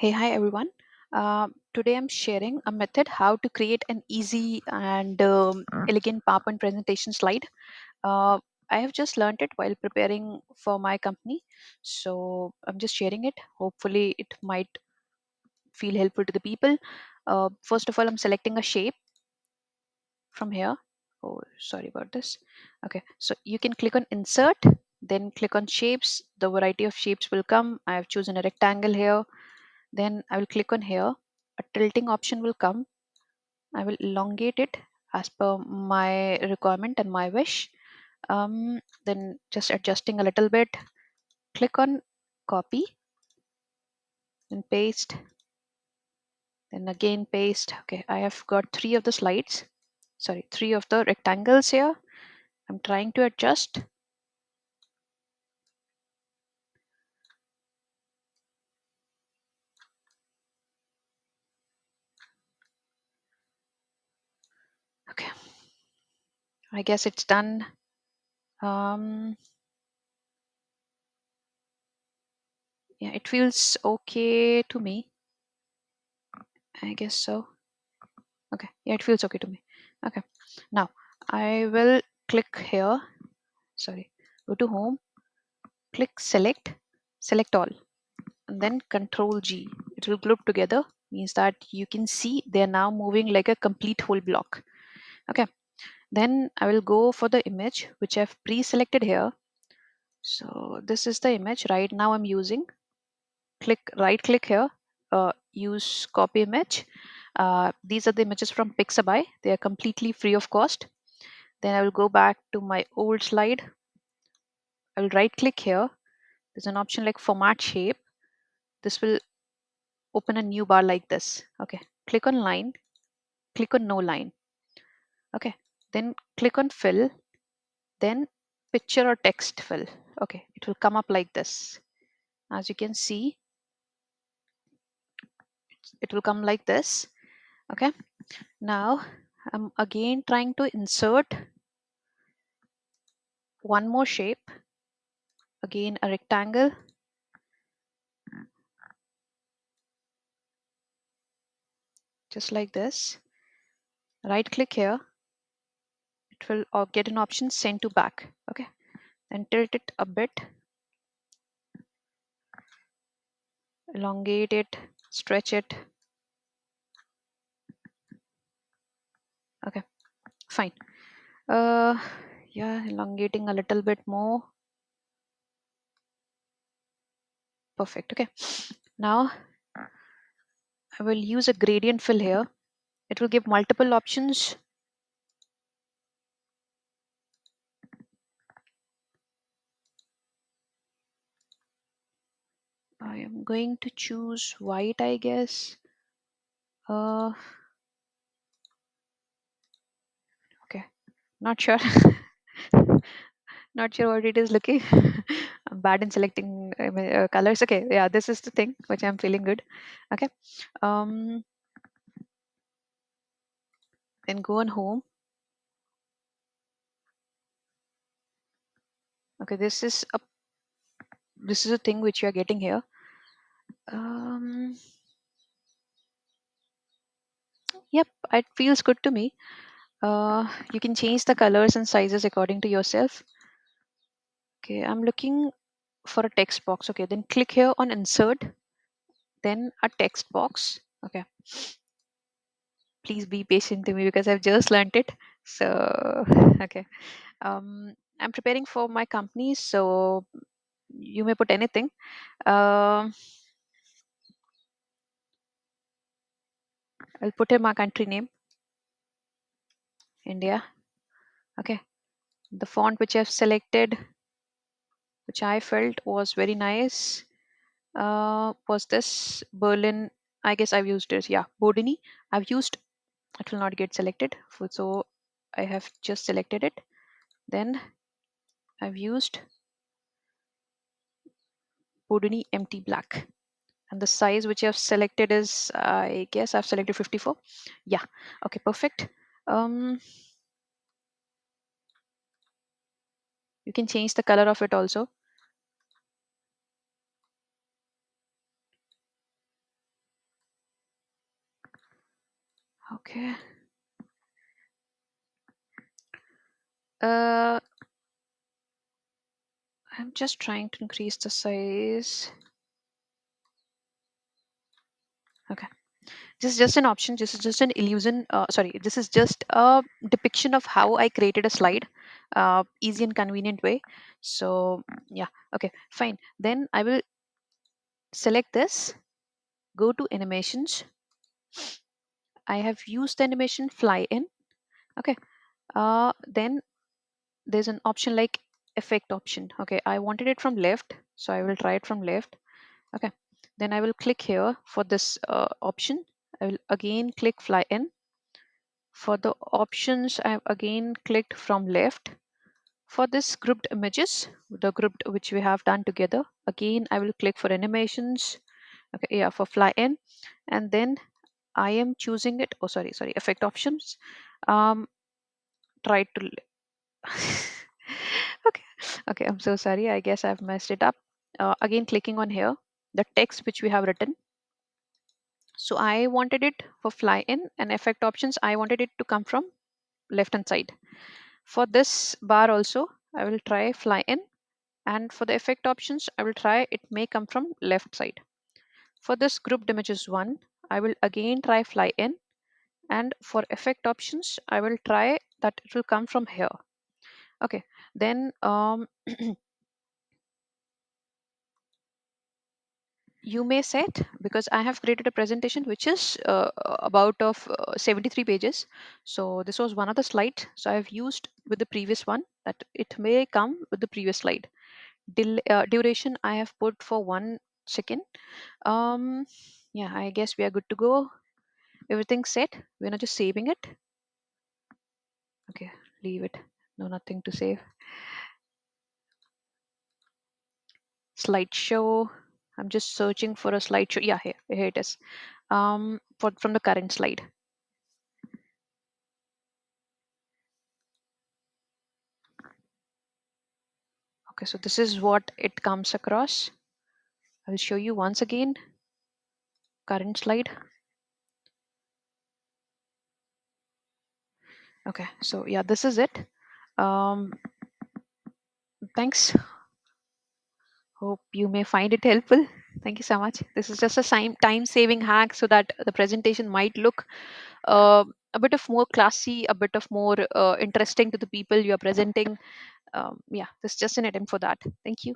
Hey, hi everyone. Today I'm sharing a method how to create an easy and elegant PowerPoint presentation slide. Uh, I have just learned it while preparing for my company, so I'm just sharing it. Hopefully, it might feel helpful to the people. First of all, I'm selecting a shape from here. Oh, sorry about this. Okay, so you can click on Insert, then click on Shapes. The variety of shapes will come. I have chosen a rectangle here. Then I will click on here. A tilting option will come. I will elongate it as per my requirement and my wish. Then just adjusting a little bit. Click on copy and paste. Then again paste. Okay, I have got three of the slides. Sorry, three of the rectangles here. I'm trying to adjust. Okay, I guess it's done. Um, yeah, it feels okay to me. I guess so. Okay, yeah, it feels okay to me. Okay, now I will click here. Sorry, go to home, click select all, and then Control G. It will group together, means that you can see they're now moving like a complete whole block. Okay, then I will go for the image which I've pre-selected here. So this is the image right now I'm using. Right click here, use copy image. These are the images from Pixabay. They are completely free of cost. Then I will go back to my old slide. I will right click here. There's an option like format shape. This will open a new bar like this. Okay, click on line, click on no line. Okay, then click on fill, then picture or text fill. Okay, it will come up like this. As you can see, it will come like this. Okay, now I'm again trying to insert one more shape, again a rectangle, just like this. Right click here, it will get an option send to back. Okay, then tilt it a bit, elongate it, stretch it. Okay, fine. uh yeah, elongating a little bit more. Perfect. Okay, now I will use a gradient fill here. It will give multiple options. I am going to choose white, I guess. uh okay, not sure. Not sure what it is looking. I'm bad in selecting colors. Okay, yeah, this is the thing which I'm feeling good. Okay, um then go on home. Okay, this is a thing which you are getting here. um yep, it feels good to me. You can change the colors and sizes according to yourself. Okay, I'm looking for a text box. Okay, then click here on insert, then a text box. Okay, please be patient to me because I've just learned it. So okay, I'm preparing for my company, so you may put anything. um I'll put in my country name, India. Okay, the font which I've selected, which I felt was very nice, was this Berlin. I guess I've used this. Yeah, Bodini. I've used. It will not get selected. So I have just selected it. Then I've used Bodini empty black. And the size which I've selected is, I guess I've selected 54. Yeah. Okay. Perfect. Um, you can change the color of it also. Okay. Uh, I'm just trying to increase the size. Okay. This is just an option. This is just an illusion. Sorry, this is just a depiction of how I created a slide. Easy and convenient way. So yeah. Okay. Fine. Then I will select this. Go to animations. I have used the animation fly in. Okay. Then there's an option like effect option. Okay. I wanted it from left, so I will try it from left. Okay. Then I will click here for this option. I will again click fly in. For the options, I've again clicked from left. For this grouped images, the grouped which we have done together, again I will click for animations. Okay, yeah, for fly in, and then I am choosing it. Oh, sorry, effect options. Um, try to. Okay, okay. I'm so sorry. I guess I've messed it up. Again, clicking on here, the text which we have written. So I wanted it for fly in and effect options. I wanted it to come from left hand side. For this bar also, I will try fly in, and for the effect options, I will try it may come from left side. For this grouped images one, I will again try fly in, and for effect options, I will try that it will come from here. Okay, then you may set, because I have created a presentation which is about of 73 pages. So this was one of the slides. So I have used with the previous one that it may come with the previous slide. Duration I have put for 1 second. Um, yeah, I guess we are good to go. Everything's set. We're not just saving it. Okay, leave it. No, nothing to save. Slideshow. I'm just searching for a slideshow. Yeah, here it is. From the current slide. Okay, so this is what it comes across. I will show you once again. Current slide. Okay, so yeah, this is it. Um, thanks. Hope you may find it helpful. Thank you so much. This is just a time saving hack so that the presentation might look uh, a bit of more classy, a bit of more interesting to the people you are presenting. Yeah, this is just an attempt for that. Thank you.